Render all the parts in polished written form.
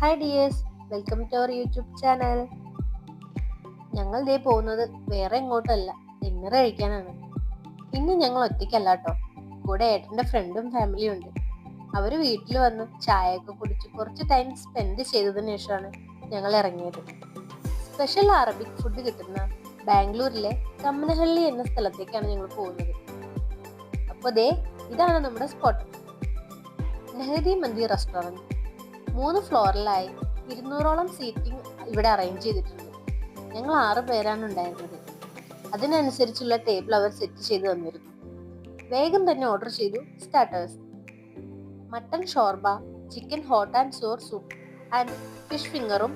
Hi dears, welcome to our YouTube channel. ഞങ്ങൾ ദേ പോകുന്നത് വേറെ എങ്ങോട്ടല്ല, ഡിന്നർ കഴിക്കാനാണ്. ഇന്ന് ഞങ്ങൾ ഒറ്റയ്ക്കല്ല കേട്ടോ, കൂടെ ഏട്ടൻ്റെ ഫ്രണ്ടും ഫാമിലിയും ഉണ്ട്. അവർ വീട്ടിൽ വന്ന് ചായയൊക്കെ കുടിച്ച് കുറച്ച് ടൈം സ്പെൻഡ് ചെയ്തതിനു ശേഷമാണ് ഞങ്ങൾ ഇറങ്ങിയത്. സ്പെഷ്യൽ അറബിക് ഫുഡ് കിട്ടുന്ന ബാംഗ്ലൂരിലെ കമ്മനഹള്ളി എന്ന സ്ഥലത്തേക്കാണ് ഞങ്ങൾ പോകുന്നത്. അപ്പോൾ ദേ ഇതാണ് നമ്മുടെ സ്പോട്ട്, നെഹദി മന്തി റെസ്റ്റോറൻറ്റ്. 3 ഫ്ലോറിലായി 200ഓളം സീറ്റിംഗ് ഇവിടെ അറേഞ്ച് ചെയ്തിട്ടുണ്ട്. ഞങ്ങൾ 6 പേരാണ് ഉണ്ടായിരുന്നത്. അതിനനുസരിച്ചുള്ള ടേബിൾ അവർ സെറ്റ് ചെയ്ത് തന്നിരുന്നു. വേഗം തന്നെ ഓർഡർ ചെയ്തു starters. Mutton shorba, chicken hot and sour soup and fish ഫിംഗറും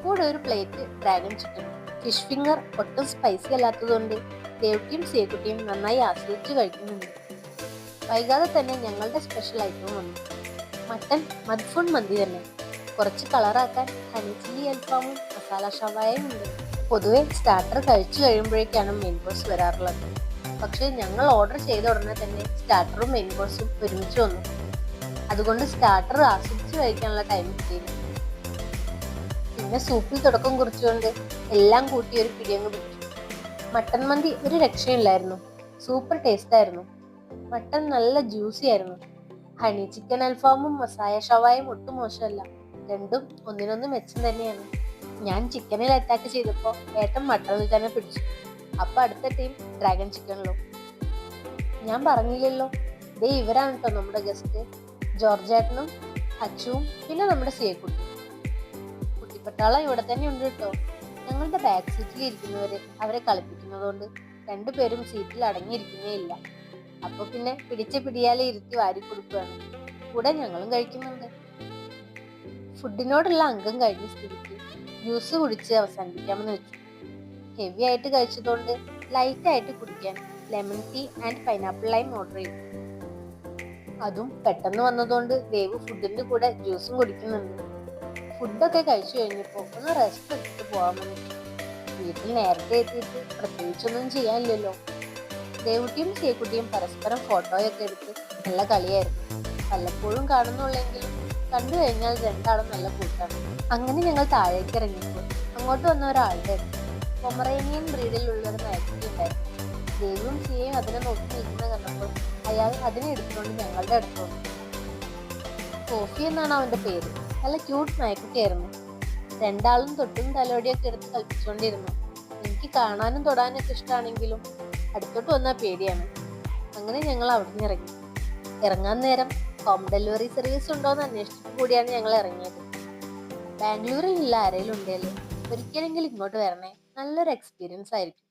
കൂടെ ഒരു plate dragon chicken. Fish finger ഒട്ടും സ്പൈസി അല്ലാത്തതുകൊണ്ട് ദേവ്റ്റിയും സേക്കുട്ടിയും നന്നായി ആസ്വദിച്ച് കഴിക്കുന്നുണ്ട്. വൈകാതെ തന്നെ ഞങ്ങളുടെ സ്പെഷ്യൽ ഐറ്റം വന്നു, മട്ടൻ മദ്ഫൂൺ മന്തി തന്നെ. കുറച്ച് കളറാക്കാൻ ഹണി ചില്ലി അൽഫാമും മസാല ഷവായയും ഉണ്ട്. പൊതുവെ സ്റ്റാർട്ടർ കഴിച്ചു കഴിയുമ്പോഴേക്കാണ് മെയിൻ കോഴ്സ് വരാറുള്ളത്. പക്ഷെ ഞങ്ങൾ ഓർഡർ ചെയ്ത ഉടനെ തന്നെ സ്റ്റാർട്ടറും മെയിൻ കോഴ്സും ഒരുമിച്ച് വന്നു. അതുകൊണ്ട് സ്റ്റാർട്ടർ ആസ്വദിച്ച് കഴിക്കാനുള്ള ടൈം കിട്ടിയില്ല. പിന്നെ സൂപ്പിൽ തുടക്കം കുറിച്ചുകൊണ്ട് എല്ലാം കൂട്ടി ഒരു പിടിയങ്ങ് പിടിച്ചു. മട്ടൻ മന്തി ഒരു രക്ഷയില്ലായിരുന്നു, സൂപ്പർ ടേസ്റ്റ് ആയിരുന്നു. മട്ടൻ നല്ല ജ്യൂസി ആയിരുന്നു. ഹണി ചിക്കൻ അൽഫാമും മസാല ഷവായും ഒട്ടും മോശമല്ല, രണ്ടും ഒന്നിനൊന്ന് മെച്ചം തന്നെയാണ്. ഞാൻ ചിക്കനിൽ അറ്റാക്ക് ചെയ്തപ്പോൾ ഏട്ടൻ മട്ടണിൽ തന്നെ പിടിച്ചു. അപ്പൊ അടുത്ത ടീം ഡ്രാഗൺ ചിക്കനിലും. ഞാൻ പറഞ്ഞില്ലല്ലോ, ദേ ഇവരാണ് കേട്ടോ നമ്മുടെ ഗസ്റ്റ്, ജോർജേട്ടനും അച്ചുവും പിന്നെ നമ്മുടെ സേക്കുട്ടി. കുട്ടിപ്പട്ടാളം ഇവിടെ തന്നെ ഉണ്ട് കേട്ടോ. ഞങ്ങളുടെ ബാക്ക് സീറ്റിൽ ഇരിക്കുന്നവര് അവരെ കളിപ്പിക്കുന്നതുകൊണ്ട് 2 പേരും സീറ്റിൽ അടങ്ങിയിരിക്കുന്നേ ഇല്ല. അപ്പൊ പിന്നെ പിടിച്ച പിടിയാലെ ഇരുത്തി വാരി കൊടുക്കുകയാണ്. കൂടെ ഞങ്ങളും കഴിക്കുന്നുണ്ട്. ഫുഡിനോടുള്ള അംഗം കഴിഞ്ഞ സ്ഥിതിക്ക് ജ്യൂസ് കുടിച്ച് അവസാനിപ്പിക്കാമെന്ന് വെച്ചു. ഹെവി ആയിട്ട് കഴിച്ചതുകൊണ്ട് ലൈറ്റ് ആയിട്ട് കുടിക്കാൻ lemon tea and pineapple lime order ചെയ്തു. അതും പെട്ടെന്ന് വന്നതുകൊണ്ട് ദേവ് ഫുഡിന്റെ കൂടെ ജ്യൂസും കുടിക്കുന്നുണ്ട്. ഫുഡൊക്കെ കഴിച്ചു കഴിഞ്ഞപ്പോൾ ഒന്ന് റെസ്റ്റ് എടുത്തിട്ട് പോകാമെന്ന് വെച്ചു. വീട്ടിൽ നേരത്തെ എത്തിയിട്ട് പ്രത്യേകിച്ചൊന്നും ചെയ്യാനില്ലല്ലോ. ദേവുട്ടിയും സേക്കുട്ടിയും പരസ്പരം ഫോട്ടോയൊക്കെ എടുത്ത് നല്ല കളിയായിരുന്നു. വല്ലപ്പോഴും കാണുന്നുള്ളെങ്കിലും കണ്ടു കഴിഞ്ഞാൽ രണ്ടാളും നല്ല കൂട്ടാണ്. അങ്ങനെ ഞങ്ങൾ താഴേക്ക് ഇറങ്ങിയപ്പോൾ അങ്ങോട്ട് വന്ന ഒരാളുടെ പൊമറേനിയൻ ബ്രീഡിലുള്ള ഒരു നായ്ക്കുട്ടി ഉണ്ടായിരുന്നു. ദേവും സിയയും അതിനെ നോക്കി നിൽക്കുന്ന കണ്ടപ്പോൾ അയാൾ അതിനെ എടുത്തുകൊണ്ട് ഞങ്ങളുടെ അടുത്ത് വന്നു. കോഫി എന്നാണ് അവന്റെ പേര്. നല്ല ക്യൂട്ട് നായ്ക്കുട്ടിയായിരുന്നു. രണ്ടാളും തൊട്ടും തലോടിയൊക്കെ എടുത്ത് കളിപ്പിച്ചുകൊണ്ടിരുന്നു. എനിക്ക് കാണാനും തൊടാനൊക്കെ ഇഷ്ടമാണെങ്കിലും അടുത്തോട്ട് വന്നാൽ പേടിയാണ്. അങ്ങനെ ഞങ്ങൾ അവിടെ നിന്ന് ഇറങ്ങി. ഇറങ്ങാൻ നേരം ഹോം ഡെലിവറി സർവീസ് ഉണ്ടോയെന്ന് അന്വേഷിച്ചിട്ട് കൂടിയാണ് ഞങ്ങൾ ഇറങ്ങിയത്. ബാംഗ്ലൂരിൽ ഇല്ല ആരെങ്കിലും ഉണ്ടല്ലേ, ഒരിക്കലെങ്കിലും ഇങ്ങോട്ട് വരണേ, നല്ലൊരു എക്സ്പീരിയൻസ് ആയിരിക്കും.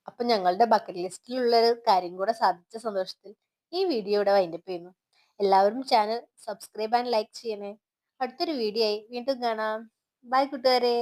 അപ്പൊ ഞങ്ങളുടെ ബക്കറ്റ് ലിസ്റ്റിലുള്ളൊരു കാര്യം കൂടെ സാധിച്ച സന്തോഷത്തിൽ ഈ വീഡിയോ ഇവിടെ വൈൻഡപ്പ് ചെയ്യുന്നു. എല്ലാവരും ചാനൽ സബ്സ്ക്രൈബ് ആൻഡ് ലൈക്ക് ചെയ്യണേ. അടുത്തൊരു വീഡിയോ ആയി വീണ്ടും കാണാം. ബൈ കൂട്ടുകാരെ.